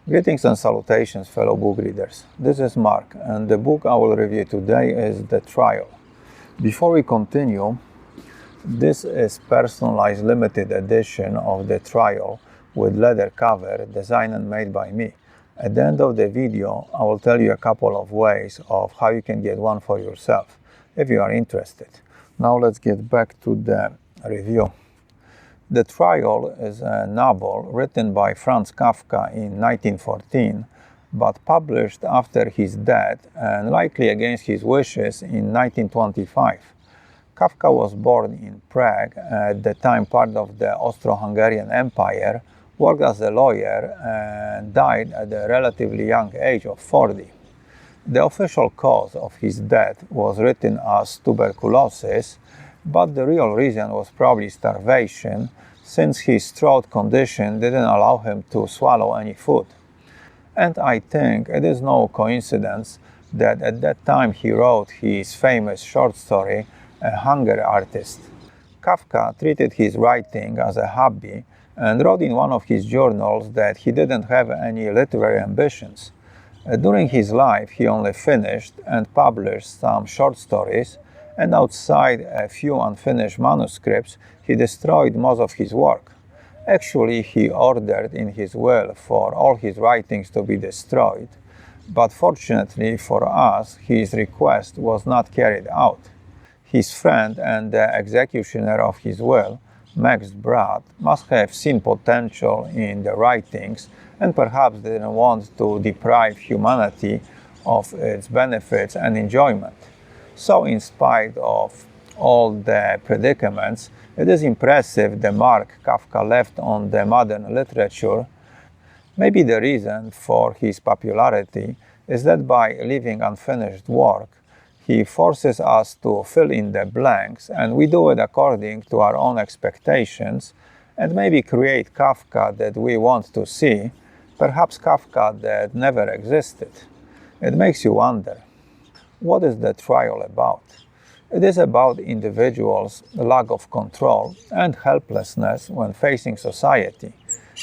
Greetings and salutations, fellow book readers. This is Mark, and the book I will review today is The Trial. Before we continue, this is personalized limited edition of The Trial with leather cover, designed and made by me. At the end of the video, I will tell you a couple of ways of how you can get one for yourself, if you are interested. Now let's get back to the review. The Trial is a novel written by Franz Kafka in 1914, but published after his death and likely against his wishes in 1925. Kafka was born in Prague, at the time part of the Austro-Hungarian Empire, worked as a lawyer, and died at a relatively young age of 40. The official cause of his death was written as tuberculosis, but the real reason was probably starvation, since his throat condition didn't allow him to swallow any food. And I think it is no coincidence that at that time he wrote his famous short story, A Hunger Artist. Kafka treated his writing as a hobby and wrote in one of his journals that he didn't have any literary ambitions. During his life, he only finished and published some short stories, and outside a few unfinished manuscripts, he destroyed most of his work. Actually, he ordered in his will for all his writings to be destroyed, but fortunately for us, his request was not carried out. His friend and the executioner of his will, Max Brad, must have seen potential in the writings and perhaps didn't want to deprive humanity of its benefits and enjoyment. So in spite of all the predicaments, it is impressive the mark Kafka left on the modern literature. Maybe the reason for his popularity is that by leaving unfinished work, he forces us to fill in the blanks, and we do it according to our own expectations, and maybe create Kafka that we want to see, perhaps Kafka that never existed. It makes you wonder, what is the trial about? It is about individuals' lack of control and helplessness when facing society,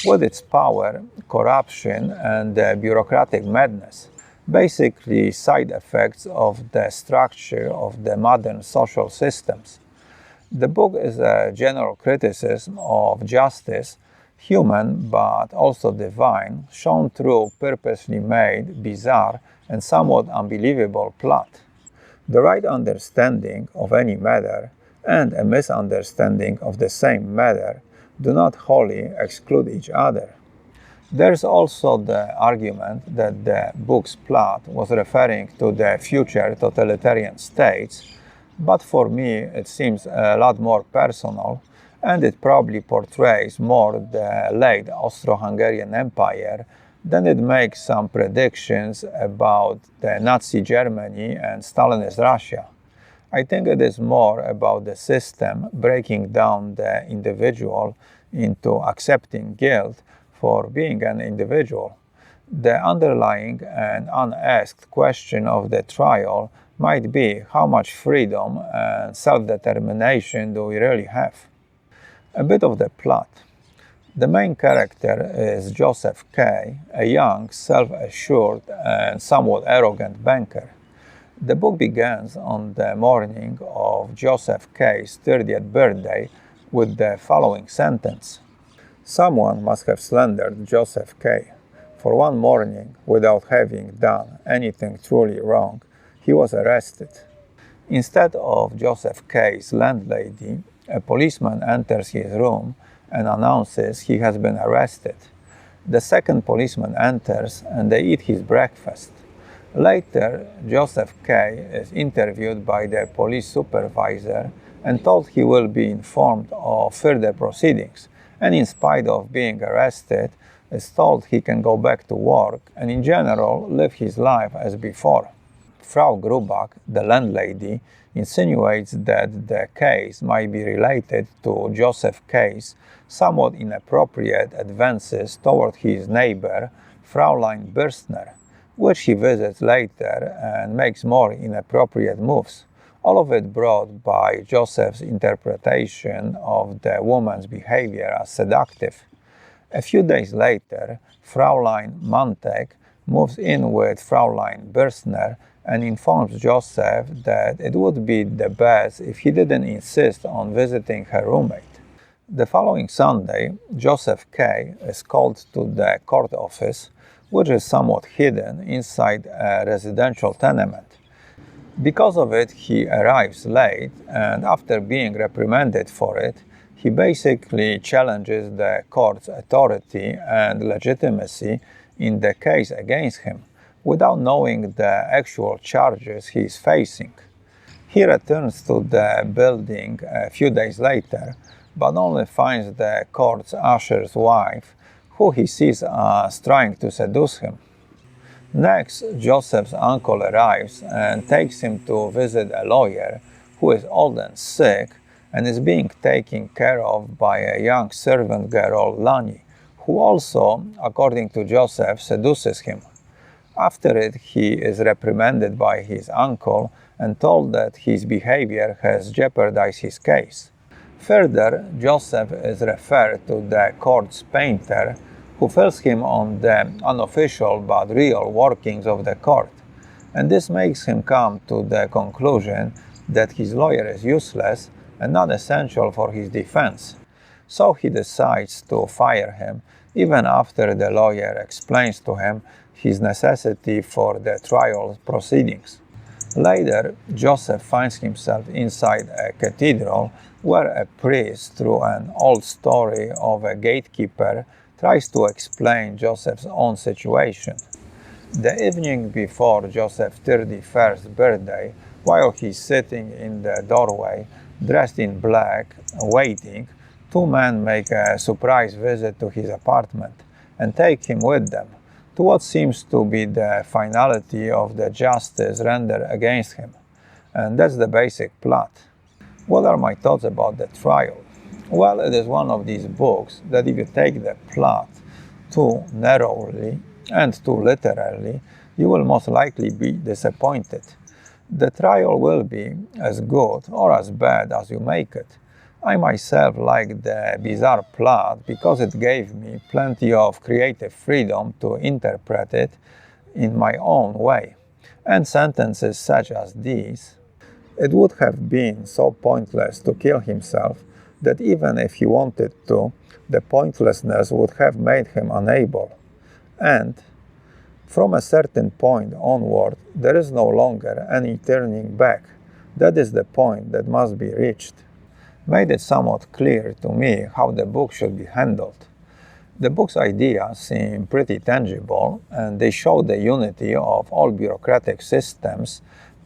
with its power, corruption, and bureaucratic madness. Basically, side effects of the structure of the modern social systems. The book is a general criticism of justice, human but also divine, shown through purposely made, bizarre, and somewhat unbelievable plot. The right understanding of any matter and a misunderstanding of the same matter do not wholly exclude each other. There's also the argument that the book's plot was referring to the future totalitarian states, but for me it seems a lot more personal, and it probably portrays more the late Austro-Hungarian Empire than it makes some predictions about the Nazi Germany and Stalinist Russia. I think it is more about the system breaking down the individual into accepting guilt for being an individual. The underlying and unasked question of the trial might be how much freedom and self-determination do we really have? A bit of the plot. The main character is Joseph K., a young, self-assured, and somewhat arrogant banker. The book begins on the morning of Joseph K.'s 30th birthday with the following sentence. Someone must have slandered Joseph K. For one morning, without having done anything truly wrong, he was arrested. Instead of Joseph K.'s landlady, a policeman enters his room and announces he has been arrested. The second policeman enters and they eat his breakfast. Later, Joseph K. is interviewed by the police supervisor and told he will be informed of further proceedings, and in spite of being arrested, is told he can go back to work and in general live his life as before. Frau Grubach, the landlady, insinuates that the case might be related to Joseph K.'s somewhat inappropriate advances toward his neighbor, Fraulein Bürstner, which he visits later and makes more inappropriate moves. All of it brought by Joseph's interpretation of the woman's behavior as seductive. A few days later, Fraulein Montag moves in with Fraulein Birstner and informs Joseph that it would be the best if he didn't insist on visiting her roommate. The following Sunday, Joseph K. is called to the court office, which is somewhat hidden inside a residential tenement. Because of it, he arrives late, and after being reprimanded for it, he basically challenges the court's authority and legitimacy in the case against him, without knowing the actual charges he is facing. He returns to the building a few days later, but only finds the court's usher's wife, who he sees as trying to seduce him. Next, Joseph's uncle arrives and takes him to visit a lawyer who is old and sick and is being taken care of by a young servant girl, Lani, who also, according to Joseph, seduces him. After it, he is reprimanded by his uncle and told that his behavior has jeopardized his case. Further, Joseph is referred to the court's painter, who fills him on the unofficial but real workings of the court, and this makes him come to the conclusion that his lawyer is useless and not essential for his defense. So he decides to fire him, even after the lawyer explains to him his necessity for the trial proceedings. Later, Joseph finds himself inside a cathedral where a priest, through an old story of a gatekeeper, tries to explain Joseph's own situation. The evening before Joseph's 31st birthday, while he's sitting in the doorway, dressed in black, waiting, two men make a surprise visit to his apartment and take him with them to what seems to be the finality of the justice rendered against him. And that's the basic plot. What are my thoughts about the trial? Well, it is one of these books that if you take the plot too narrowly and too literally, you will most likely be disappointed. The trial will be as good or as bad as you make it. I myself like the bizarre plot because it gave me plenty of creative freedom to interpret it in my own way. And sentences such as these: "It would have been so pointless to kill himself that even if he wanted to, the pointlessness would have made him unable," and "From a certain point onward, there is no longer any turning back. That is the point that must be reached," made it somewhat clear to me how the book should be handled. The book's ideas seem pretty tangible, and they show the unity of all bureaucratic systems,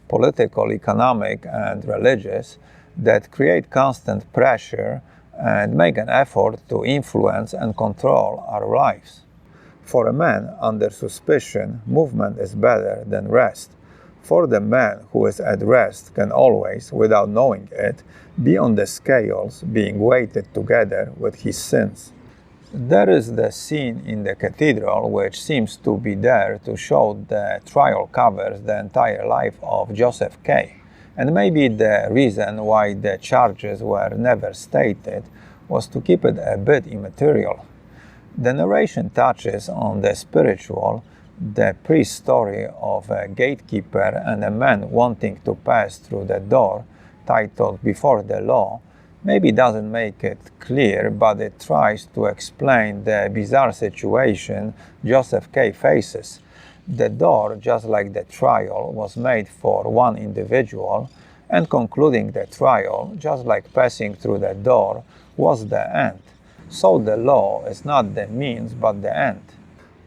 political, economic, and religious, that create constant pressure and make an effort to influence and control our lives. For a man under suspicion, movement is better than rest. For the man who is at rest can always, without knowing it, be on the scales being weighted together with his sins. There is the scene in the cathedral which seems to be there to show the trial covers the entire life of Joseph K. And maybe the reason why the charges were never stated was to keep it a bit immaterial. The narration touches on the spiritual, the priest story of a gatekeeper and a man wanting to pass through the door, titled Before the Law, maybe doesn't make it clear, but it tries to explain the bizarre situation Joseph K. faces. The door, just like the trial, was made for one individual, and concluding the trial, just like passing through the door, was the end. So the law is not the means but the end.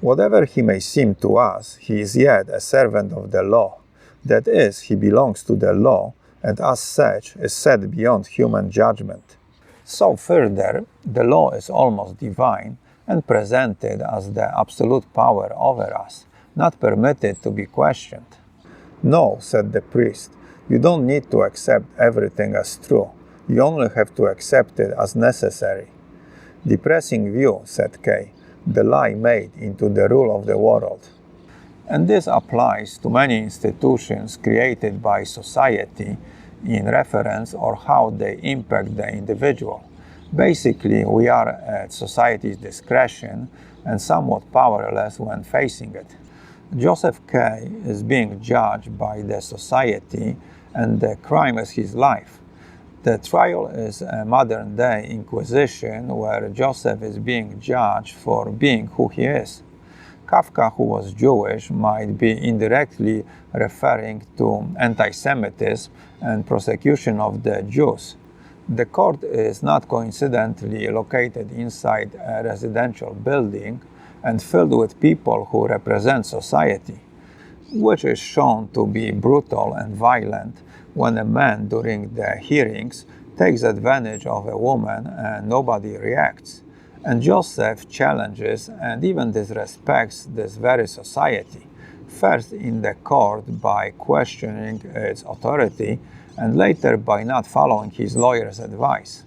Whatever he may seem to us, he is yet a servant of the law. That is, he belongs to the law, and as such is set beyond human judgment. So further, the law is almost divine and presented as the absolute power over us, not permitted to be questioned. "No," said the priest, "you don't need to accept everything as true. You only have to accept it as necessary." "Depressing view," said Kay, "the lie made into the rule of the world." And this applies to many institutions created by society in reference or how they impact the individual. Basically, we are at society's discretion and somewhat powerless when facing it. Joseph K. is being judged by the society, and the crime is his life. The trial is a modern-day inquisition where Joseph is being judged for being who he is. Kafka, who was Jewish, might be indirectly referring to anti-Semitism and persecution of the Jews. The court is not coincidentally located inside a residential building and filled with people who represent society, which is shown to be brutal and violent when a man during the hearings takes advantage of a woman and nobody reacts. And Joseph challenges and even disrespects this very society, first in the court by questioning its authority and later by not following his lawyer's advice.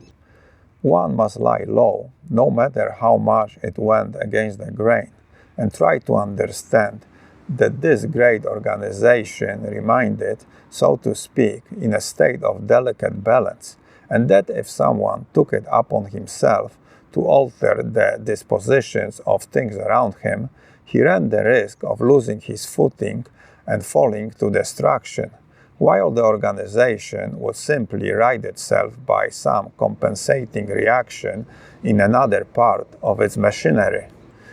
One must lie low, no matter how much it went against the grain, and try to understand that this great organization remained, so to speak, in a state of delicate balance, and that if someone took it upon himself to alter the dispositions of things around him, he ran the risk of losing his footing and falling to destruction, while the organization would simply right itself by some compensating reaction in another part of its machinery,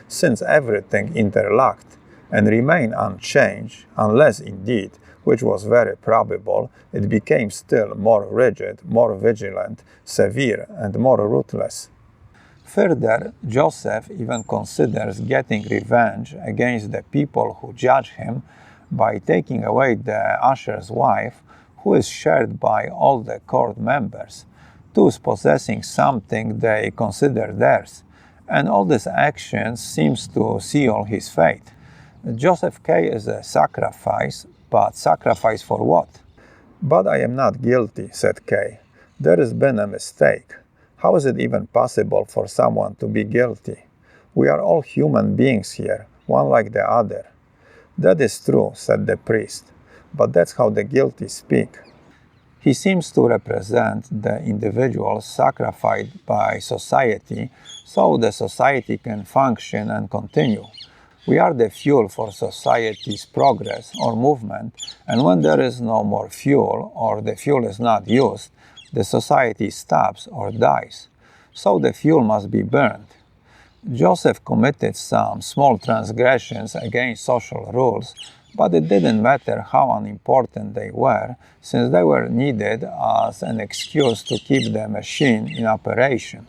since everything interlocked and remained unchanged, unless indeed, which was very probable, it became still more rigid, more vigilant, severe, and more ruthless. Further, Joseph even considers getting revenge against the people who judge him by taking away the usher's wife, who is shared by all the court members, thus possessing something they consider theirs, and all this action seems to seal his fate. Joseph K. is a sacrifice, but sacrifice for what? "But I am not guilty," said K. "There has been a mistake. How is it even possible for someone to be guilty? We are all human beings here, one like the other." "That is true," said the priest, "but that's how the guilty speak." He seems to represent the individual sacrificed by society so the society can function and continue. We are the fuel for society's progress or movement, and when there is no more fuel or the fuel is not used, the society stops or dies. So the fuel must be burned. Joseph committed some small transgressions against social rules, but it didn't matter how unimportant they were, since they were needed as an excuse to keep the machine in operation.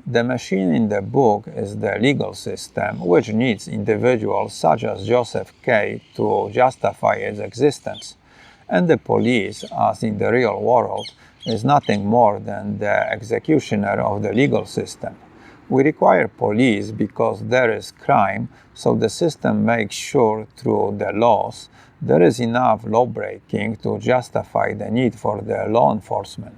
The machine in the book is the legal system, which needs individuals such as Joseph K. to justify its existence. And the police, as in the real world, is nothing more than the executioner of the legal system. We require police because there is crime, so the system makes sure through the laws there is enough lawbreaking to justify the need for the law enforcement.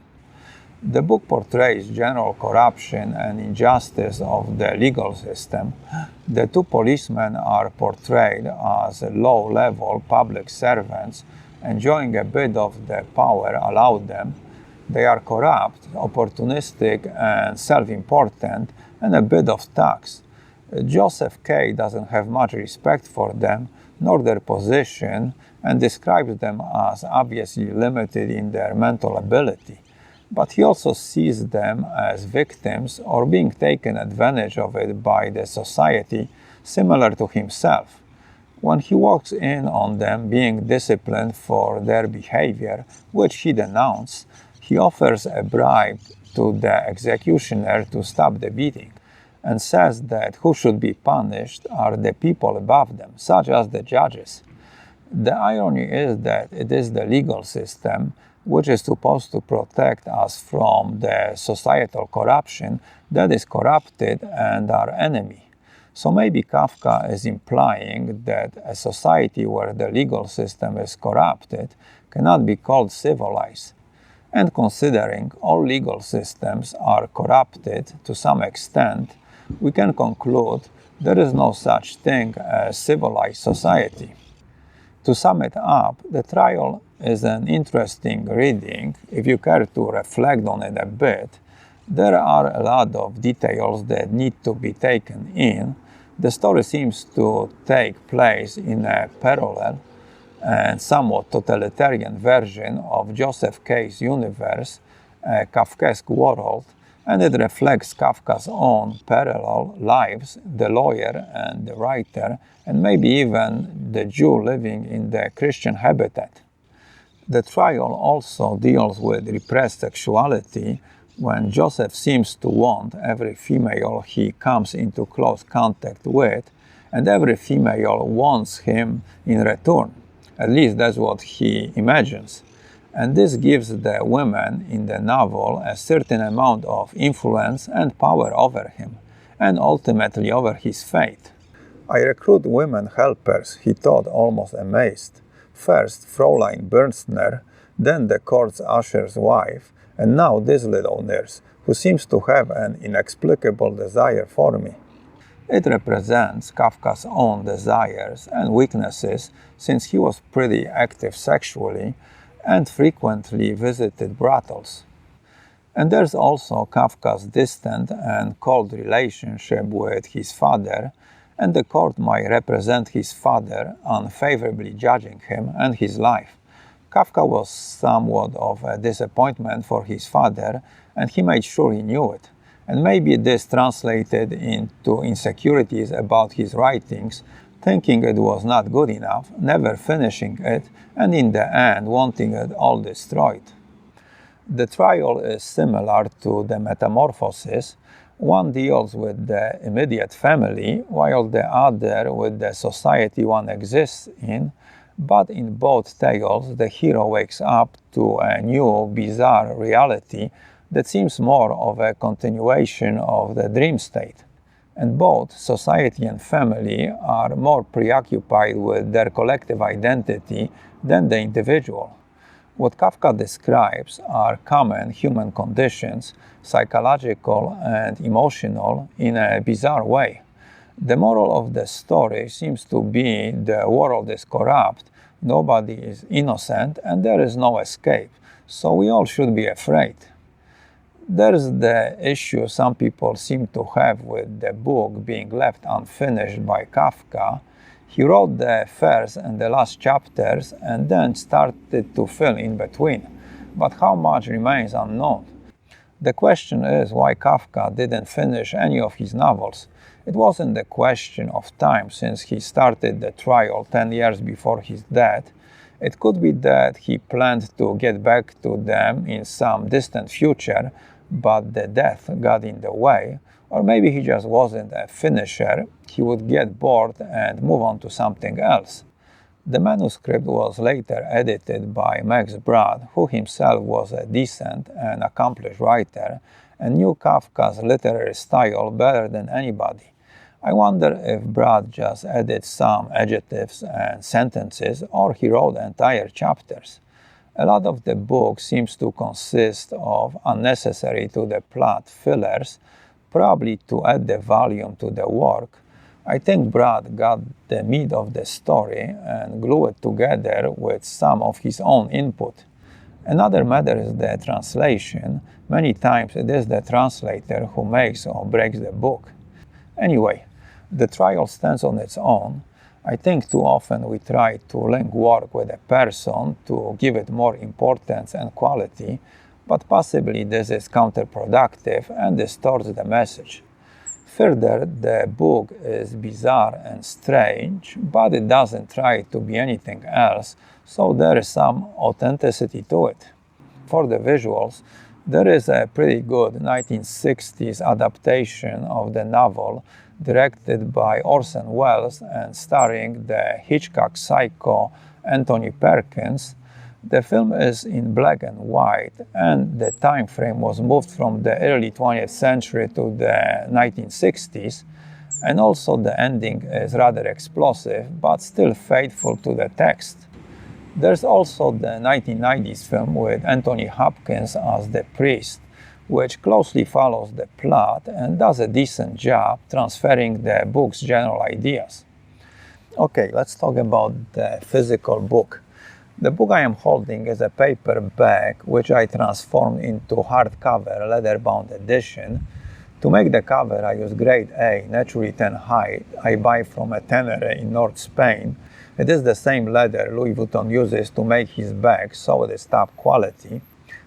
The book portrays general corruption and injustice of the legal system. The two policemen are portrayed as low-level public servants enjoying a bit of the power allowed them. They are corrupt, opportunistic, and self-important, and a bit of tax. Joseph K. doesn't have much respect for them, nor their position, and describes them as obviously limited in their mental ability. But he also sees them as victims or being taken advantage of it by the society, similar to himself. When he walks in on them being disciplined for their behavior, which he denounced, he offers a bribe to the executioner to stop the beating, and says that who should be punished are the people above them, such as the judges. The irony is that it is the legal system, which is supposed to protect us from the societal corruption, that is corrupted and our enemy. So maybe Kafka is implying that a society where the legal system is corrupted cannot be called civilized. And considering all legal systems are corrupted to some extent, we can conclude there is no such thing as civilized society. To sum it up, the trial is an interesting reading if you care to reflect on it a bit, There are a lot of details that need to be taken in. The story seems to take place in a parallel and somewhat totalitarian version of Joseph K's universe, a Kafkaesque world, and it reflects Kafka's own parallel lives, the lawyer and the writer, and maybe even the Jew living in the Christian habitat. The trial also deals with repressed sexuality, when Joseph seems to want every female he comes into close contact with, and every female wants him in return. At least that's what he imagines. And this gives the women in the novel a certain amount of influence and power over him, and ultimately over his fate. I recruit women helpers, he thought, almost amazed. First, Fräulein Bernstner, then the court's usher's wife, and now this little nurse, who seems to have an inexplicable desire for me. It represents Kafka's own desires and weaknesses, since he was pretty active sexually and frequently visited brothels. And there's also Kafka's distant and cold relationship with his father, and the court might represent his father unfavorably judging him and his life. Kafka was somewhat of a disappointment for his father, and he made sure he knew it. And maybe this translated into insecurities about his writings, thinking it was not good enough, never finishing it, and in the end wanting it all destroyed. The trial is similar to the Metamorphosis. One deals with the immediate family, while the other with the society one exists in, but in both tales the hero wakes up to a new, bizarre reality that seems more of a continuation of the dream state. And both society and family are more preoccupied with their collective identity than the individual. What Kafka describes are common human conditions, psychological and emotional, in a bizarre way. The moral of the story seems to be the world is corrupt, nobody is innocent, and there is no escape, so we all should be afraid. There's the issue some people seem to have with the book being left unfinished by Kafka. He wrote the first and the last chapters and then started to fill in between, but how much remains unknown. The question is why Kafka didn't finish any of his novels. It wasn't a question of time, since he started the trial 10 years before his death. It could be that he planned to get back to them in some distant future, but the death got in the way. Or maybe he just wasn't a finisher. He would get bored and move on to something else. The manuscript was later edited by Max Brod, who himself was a decent and accomplished writer and knew Kafka's literary style better than anybody. I wonder if Brod just added some adjectives and sentences, or he wrote entire chapters. A lot of the book seems to consist of unnecessary to the plot fillers, probably to add the volume to the work. I think Brad got the meat of the story and glued it together with some of his own input. Another matter is the translation. Many times it is the translator who makes or breaks the book. Anyway, the trial stands on its own. I think too often we try to link work with a person to give it more importance and quality, but possibly this is counterproductive and distorts the message. Further, the book is bizarre and strange, but it doesn't try to be anything else, so there is some authenticity to it. For the visuals, there is a pretty good 1960s adaptation of the novel directed by Orson Welles and starring the Hitchcock psycho Anthony Perkins. The film is in black and white, and the time frame was moved from the early 20th century to the 1960s, and also the ending is rather explosive, but still faithful to the text. There's also the 1990s film with Anthony Hopkins as the priest, which closely follows the plot and does a decent job transferring the book's general ideas. Okay, let's talk about the physical book. The book I am holding is a paperback which I transformed into hardcover leather-bound edition. To make the cover, I use grade A, naturally 10 hide. I buy from a tanner in North Spain. It is the same leather Louis Vuitton uses to make his bags, so it is top quality.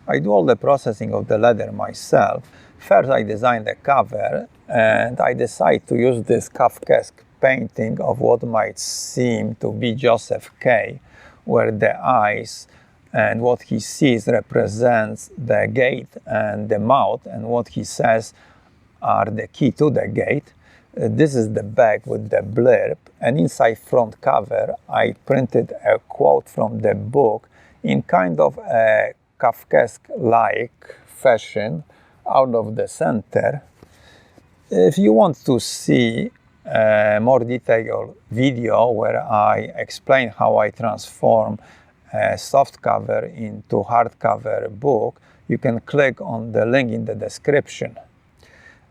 I do all the processing of the leather myself. First, I design the cover, and I decide to use this Kafkaesque painting of what might seem to be Joseph K., where the eyes and what he sees represents the gate and the mouth, and what he says are the key to the gate. This is the back with the blurb, and inside front cover I printed a quote from the book in kind of a Kafkaesque-like fashion out of the center. If you want to see a more detailed video where I explain how I transform a softcover into hardcover book, you can click on the link in the description.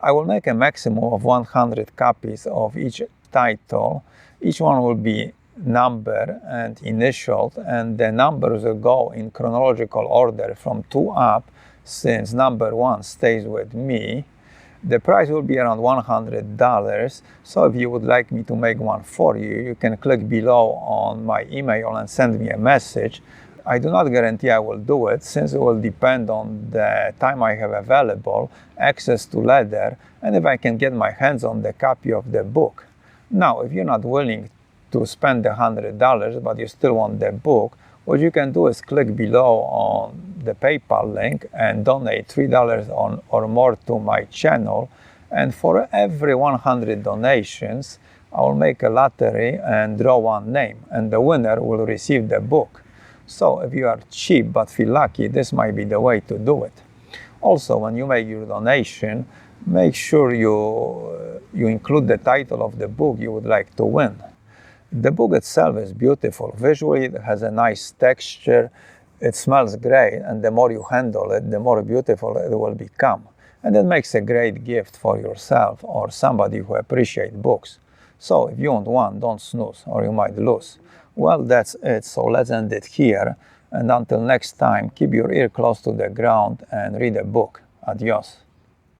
I will make a maximum of 100 copies of each title. Each one will be numbered and initialed, and the numbers will go in chronological order from 2 up, since number 1 stays with me. The price will be around $100, so if you would like me to make one for you, you can click below on my email and send me a message. I do not guarantee I will do it, since it will depend on the time I have available, access to leather, and if I can get my hands on the copy of the book. Now, if you're not willing to spend the $100, but you still want the book, what you can do is click below on the PayPal link and donate $3 or more to my channel. And for every 100 donations, I will make a lottery and draw one name, and the winner will receive the book. So if you are cheap but feel lucky, this might be the way to do it. Also, when you make your donation, make sure you include the title of the book you would like to win. The book itself is beautiful. Visually, it has a nice texture. It smells great, and the more you handle it, the more beautiful it will become. And it makes a great gift for yourself or somebody who appreciates books. So if you want one, don't snooze, or you might lose. Well, that's it. So let's end it here. And until next time, keep your ear close to the ground and read a book. Adios.